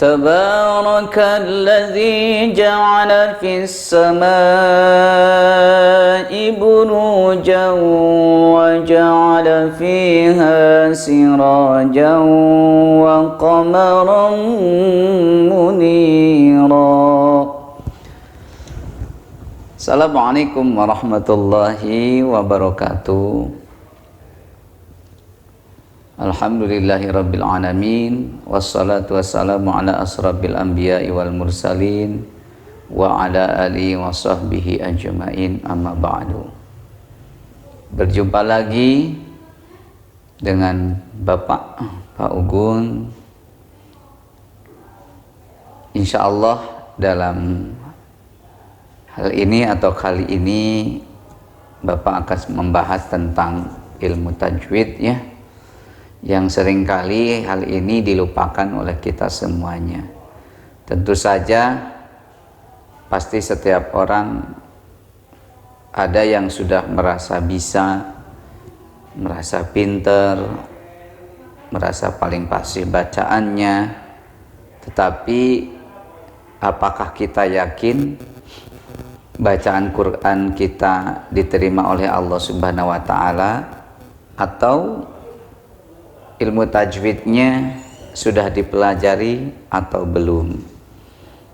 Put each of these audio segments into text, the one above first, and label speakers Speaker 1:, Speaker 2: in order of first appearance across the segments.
Speaker 1: Tabarakalladzi ja'ala fis samaa'i burujan wa ja'ala fiha sirajan wa qamaran munira. Assalamualaikum warahmatullahi wabarakatuh. Alhamdulillahirabbil alamin, wassalatu wassalamu ala asrafil anbiya'i wal mursalin wa ala alihi wa sahbihi ajmain, amma ba'du. Berjumpa lagi dengan Bapak Pak Ugun, insyaallah dalam hal ini atau kali ini Bapak akan membahas tentang ilmu tajwid, ya, yang seringkali hal ini dilupakan oleh kita semuanya. Tentu saja pasti setiap orang ada yang sudah merasa bisa, merasa pinter, merasa paling fasih bacaannya, tetapi apakah kita yakin bacaan Quran kita diterima oleh Allah Subhanahu wa Ta'ala, atau ilmu tajwidnya sudah dipelajari atau belum?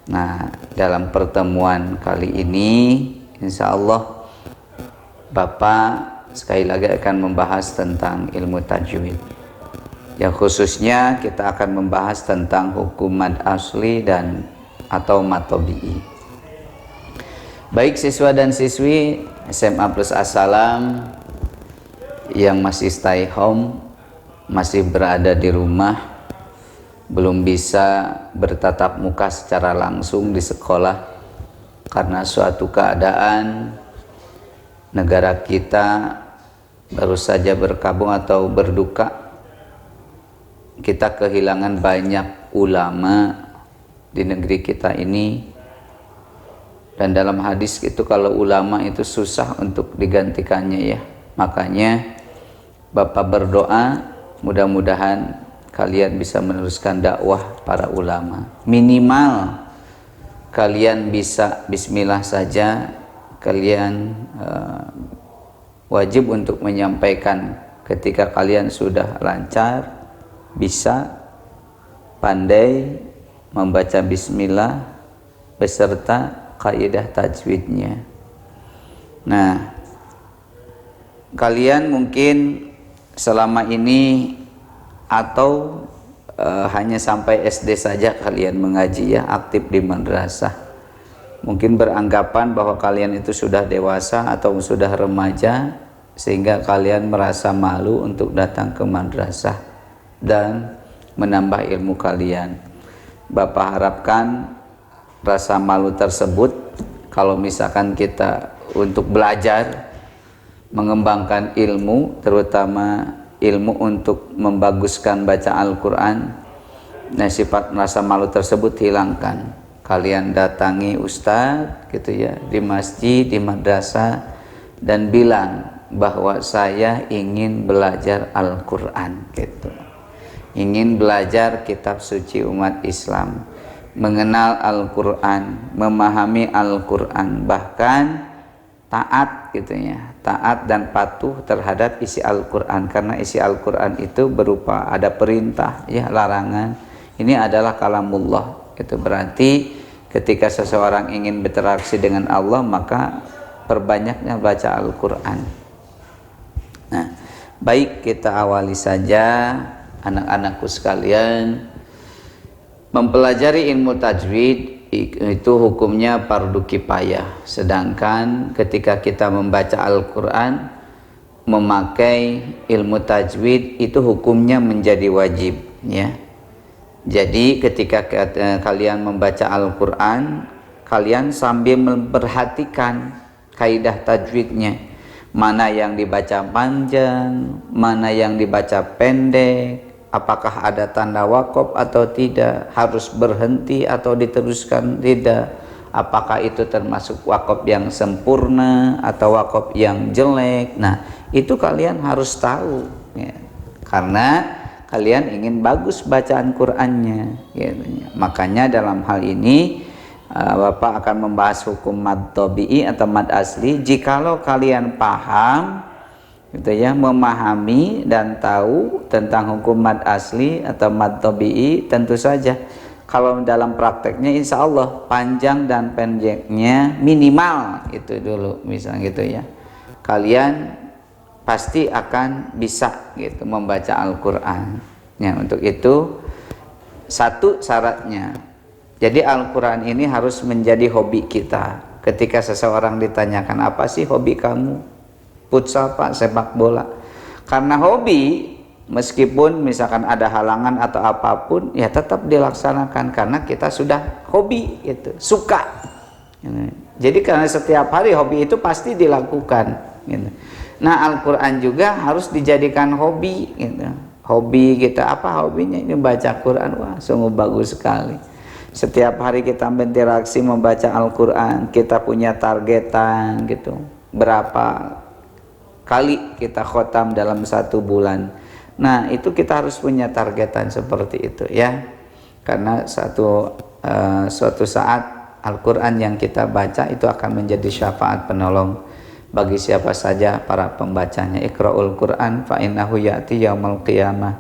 Speaker 1: Nah, dalam pertemuan kali ini insya Allah Bapak sekali lagi akan membahas tentang ilmu tajwid, yang khususnya kita akan membahas tentang hukum mad asli dan atau mad tabi'i. Baik siswa dan siswi SMA Plus As-Salam yang masih stay home, masih berada di rumah, belum bisa bertatap muka secara langsung di sekolah karena suatu keadaan negara kita baru saja berkabung atau berduka. Kita kehilangan banyak ulama di negeri kita ini, dan dalam hadis itu kalau ulama itu susah untuk digantikannya, ya. Makanya Bapak berdoa mudah-mudahan kalian bisa meneruskan dakwah para ulama. Minimal kalian bisa bismillah saja, kalian wajib untuk menyampaikan ketika kalian sudah lancar, bisa, pandai membaca bismillah beserta kaidah tajwidnya. Nah, kalian mungkin selama ini atau hanya sampai SD saja kalian mengaji, ya, aktif di madrasah, mungkin beranggapan bahwa kalian itu sudah dewasa atau sudah remaja sehingga kalian merasa malu untuk datang ke madrasah dan menambah ilmu kalian. Bapak harapkan rasa malu tersebut, kalau misalkan kita untuk belajar mengembangkan ilmu, terutama ilmu untuk membaguskan baca Al-Quran, nah sifat merasa malu tersebut hilangkan. Kalian datangi ustadz gitu, ya, di masjid, di madrasah, dan bilang bahwa saya ingin belajar Al-Quran gitu, ingin belajar kitab suci umat Islam, mengenal Al-Quran, memahami Al-Quran, bahkan taat gitu, ya, taat dan patuh terhadap isi Al-Quran, karena isi Al-Quran itu berupa ada perintah, ya, larangan. Ini adalah kalamullah. Itu berarti ketika seseorang ingin berinteraksi dengan Allah, maka perbanyaknya baca Al-Quran. Nah, baik, kita awali saja anak-anakku sekalian. Mempelajari ilmu tajwid itu hukumnya fardu kifayah, sedangkan ketika kita membaca Al-Quran memakai ilmu tajwid itu hukumnya menjadi wajib, ya. Jadi ketika kalian membaca Al-Quran, kalian sambil memperhatikan kaidah tajwidnya, mana yang dibaca panjang, mana yang dibaca pendek, apakah ada tanda wakaf atau tidak, harus berhenti atau diteruskan tidak, apakah itu termasuk wakaf yang sempurna atau wakaf yang jelek. Nah, itu kalian harus tahu, ya. Karena kalian ingin bagus bacaan Qur'annya gitu ya. Makanya dalam hal ini Bapak akan membahas hukum mad tabi'i atau mad asli. Jikalau kalian paham gitu ya, memahami dan tahu tentang hukum mad asli atau mad tabi'i, tentu saja kalau dalam prakteknya insya Allah panjang dan pendeknya minimal itu dulu misalnya gitu ya, kalian pasti akan bisa gitu membaca Al-Quran ya. Untuk itu satu syaratnya, jadi Al-Quran ini harus menjadi hobi kita. Ketika seseorang ditanyakan apa sih hobi kamu, futsal Pak, sepak bola, karena hobi meskipun misalkan ada halangan atau apapun ya tetap dilaksanakan karena kita sudah hobi gitu, suka gitu. Jadi karena setiap hari hobi itu pasti dilakukan gitu. Nah Al-Quran juga harus dijadikan hobi gitu. Hobi kita apa hobinya? Ini baca Quran. Wah sungguh bagus sekali. Setiap hari kita berinteraksi membaca Al-Quran, kita punya targetan gitu, berapa kali kita khotam dalam satu bulan. Nah itu kita harus punya targetan seperti itu ya, karena suatu saat Al-Quran yang kita baca itu akan menjadi syafaat penolong bagi siapa saja para pembacanya. Iqra'ul Quran fa innahu ya'ti yaumul qiyamah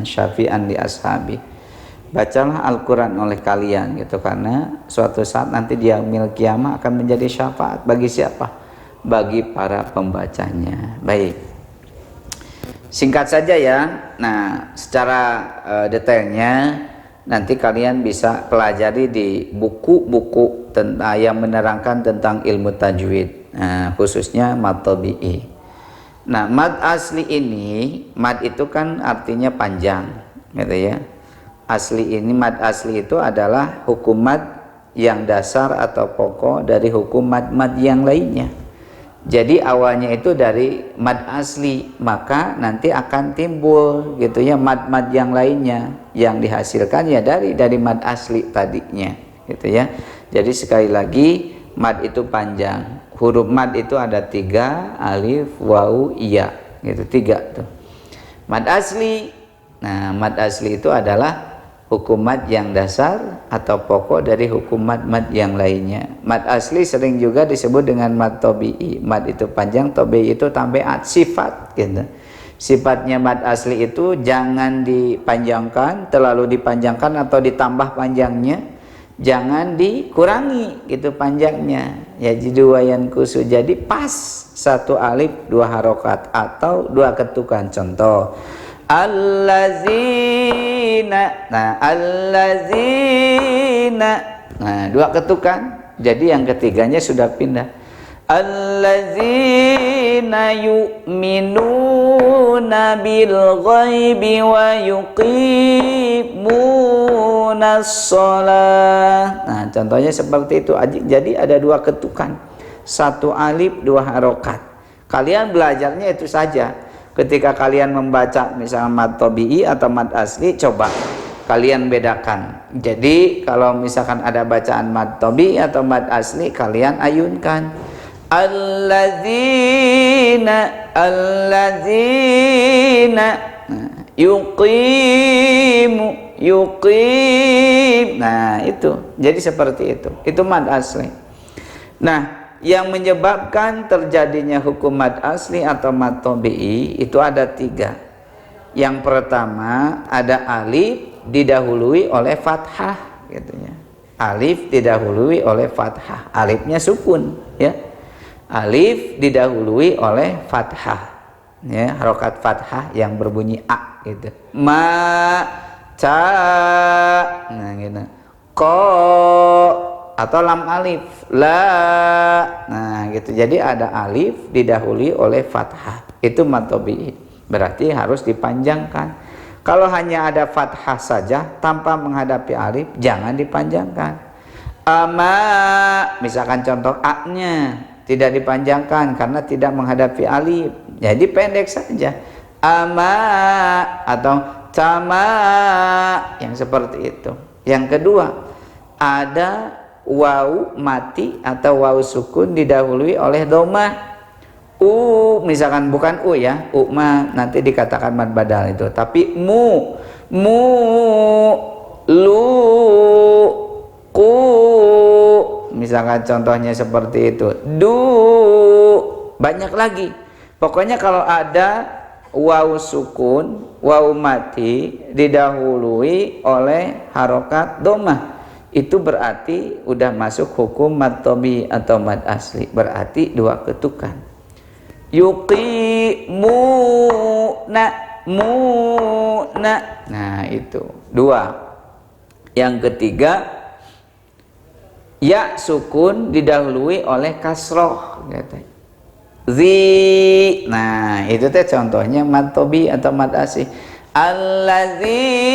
Speaker 1: syafi'an li ashabi. Bacalah Al-Quran oleh kalian gitu, karena suatu saat nanti di yaumil qiyamah akan menjadi syafaat bagi siapa? Bagi para pembacanya. Baik, singkat saja ya. Nah secara detailnya nanti kalian bisa pelajari di buku-buku yang menerangkan tentang ilmu tajwid, khususnya mad tabi'i. Nah mad asli ini, mad itu kan artinya panjang gitu ya. Asli ini, mad asli itu adalah hukum mad yang dasar atau pokok dari hukum mad-mad yang lainnya. Jadi awalnya itu dari mad asli, maka nanti akan timbul gitu ya mad-mad yang lainnya yang dihasilkan ya dari mad asli tadinya gitu ya. Jadi sekali lagi mad itu panjang. Huruf mad itu ada 3, alif, waw, iya gitu, 3 tuh. Mad asli. Nah mad asli itu adalah hukum mad yang dasar atau pokok dari hukum mad-mad yang lainnya. Mad asli sering juga disebut dengan mad tabi'i. Mad itu panjang, tabi'i itu tabiat, sifat gitu. Sifatnya mad asli itu jangan dipanjangkan, terlalu dipanjangkan atau ditambah panjangnya, jangan dikurangi gitu panjangnya. Ya jiduwayan kusu, jadi pas 1 alif 2 harokat atau 2 ketukan. Contoh allazina, nah allazina, nah 2 ketukan, jadi yang ketiganya sudah pindah. Allazina yu'minuna bil ghaibi wa yuqimunas shalah. Nah contohnya seperti itu. Jadi ada 2 ketukan, 1 alif 2 harokat. Kalian belajarnya itu saja. Ketika kalian membaca misalnya mad tabi'i atau mad asli, coba kalian bedakan. Jadi kalau misalkan ada bacaan mad tabi'i atau mad asli, kalian ayunkan allazina, allazina, yuqim. Nah itu, jadi seperti itu mad asli. Nah yang menyebabkan terjadinya hukum mad asli atau mad tabi'i itu ada 3. Yang pertama ada alif didahului oleh fathah gitu ya. Alif didahului oleh fathah, alifnya sukun ya. Alif didahului oleh fathah ya, harokat fathah yang berbunyi a gitu. Ma, ca, nah gitu. Ko atau lam alif, la, nah gitu. Jadi ada alif didahului oleh fathah, itu mad tabi'i, berarti harus dipanjangkan. Kalau hanya ada fathah saja tanpa menghadapi alif, jangan dipanjangkan. Ama, misalkan contoh a-nya tidak dipanjangkan karena tidak menghadapi alif, jadi pendek saja. Ama atau cama, yang seperti itu. Yang kedua, ada waw mati atau waw sukun didahului oleh dhammah. misalkan bukan u ya, u mah nanti dikatakan mad badal itu, tapi mu, lu, ku, misalkan contohnya seperti itu, du, banyak lagi. Pokoknya kalau ada waw sukun, waw mati didahului oleh harokat domah, itu berarti udah masuk hukum mad tobi atau mad asli, berarti dua ketukan. Yuqimuna, muna, nah itu dua. Yang ketiga, ya sukun didahului oleh kasroh, nah itu teh contohnya mad tobi atau mad asli. Allazina,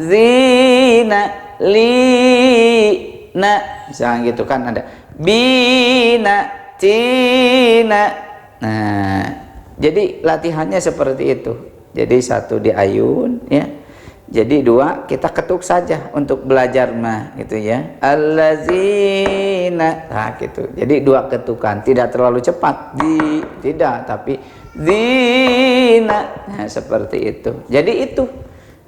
Speaker 1: zina, lina, misalnya gitu kan ada bina, tina. Nah, jadi latihannya seperti itu. Jadi satu di ayun ya. Jadi dua kita ketuk saja untuk belajar mah gitu ya. Allazina. Nah gitu. Jadi dua ketukan, tidak terlalu cepat. Tidak, tapi zina. Nah, seperti itu. Jadi itu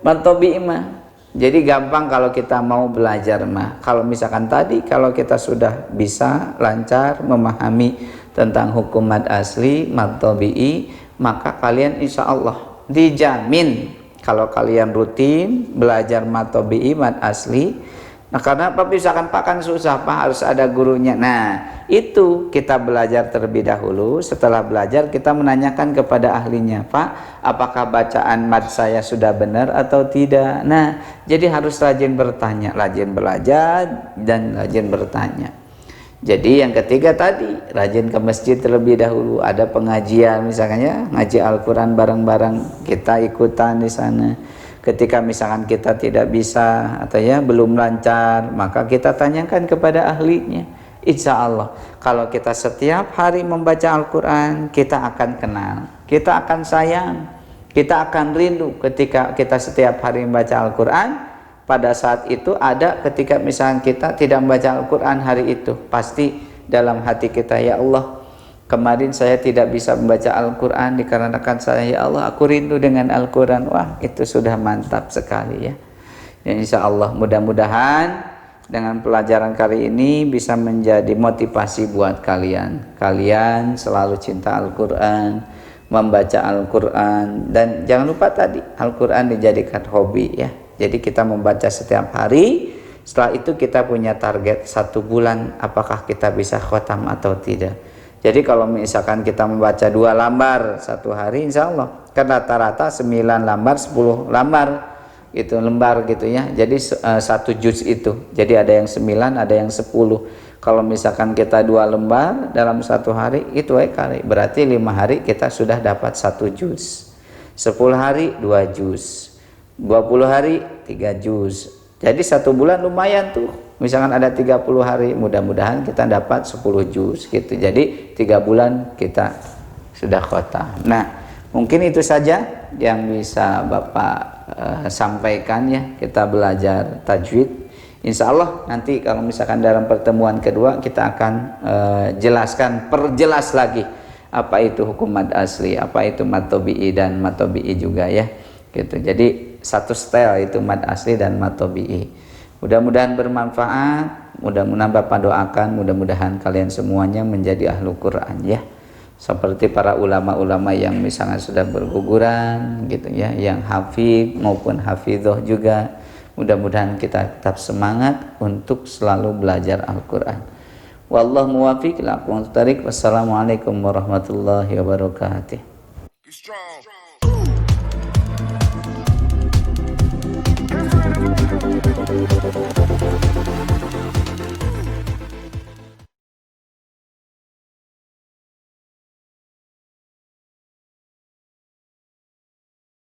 Speaker 1: mad tobi mah. Jadi gampang kalau kita mau belajar mah. Kalau misalkan tadi kalau kita sudah bisa lancar memahami tentang hukum mad asli, mad tobi'i, maka kalian insya Allah dijamin kalau kalian rutin belajar mad tobi'i, mad asli. Nah, karena apa misalkan Pak kan susah Pak, harus ada gurunya. Nah, itu kita belajar terlebih dahulu. Setelah belajar kita menanyakan kepada ahlinya, Pak, apakah bacaan mad saya sudah benar atau tidak. Nah, jadi harus rajin bertanya, rajin belajar dan rajin bertanya. Jadi yang ketiga tadi, rajin ke masjid terlebih dahulu. Ada pengajian misalnya, ngaji Al-Quran bareng-bareng, kita ikutan di sana. Ketika misalkan kita tidak bisa atau ya belum lancar, maka kita tanyakan kepada ahlinya. Insya Allah kalau kita setiap hari membaca Al-Quran, kita akan kenal, kita akan sayang, kita akan rindu. Ketika kita setiap hari membaca Al-Quran, pada saat itu ada ketika misalkan kita tidak membaca Al-Quran hari itu, pasti dalam hati kita, ya Allah, kemarin saya tidak bisa membaca Al-Quran dikarenakan saya, ya Allah, aku rindu dengan Al-Quran. Wah, itu sudah mantap sekali ya. Ya insya Allah mudah-mudahan dengan pelajaran kali ini bisa menjadi motivasi buat kalian. Kalian selalu cinta Al-Quran, membaca Al-Quran, dan jangan lupa tadi Al-Quran dijadikan hobi ya. Jadi kita membaca setiap hari. Setelah itu kita punya target 1 bulan, apakah kita bisa khotam atau tidak. Jadi kalau misalkan kita membaca 2 lambar 1 hari, insya Allah kan rata-rata 9 lambar 10 lambar itu lembar gitu ya. Jadi 1 juz itu. Jadi ada yang 9, ada yang 10. Kalau misalkan kita 2 lembar dalam 1 hari, itu kali berarti 5 hari kita sudah dapat 1 juz. 10 hari 2 juz. 20 hari 3 juz. Jadi 1 bulan lumayan tuh. Misalkan ada 30 hari, mudah-mudahan kita dapat 10 juz gitu. Jadi 3 bulan kita sudah khotam. Nah, mungkin itu saja yang bisa Bapak sampaikan ya. Kita belajar tajwid. Insya Allah nanti kalau misalkan dalam pertemuan kedua kita akan perjelas lagi apa itu hukum mad asli, apa itu mad tobi'i dan mad tobi'i juga ya. Gitu. Jadi satu style itu mad asli dan mad tobi'i. Mudah-mudahan bermanfaat, mudah-mudahan Bapak doakan, mudah-mudahan kalian semuanya menjadi ahlu Quran ya. Seperti para ulama-ulama yang misalnya sudah berguguran gitu ya, yang hafid maupun hafidhoh juga. Mudah-mudahan kita tetap semangat untuk selalu belajar Al-Quran. Wallahu muwaffiq ila aqwamit thariq. Wassalamualaikum warahmatullahi wabarakatuh.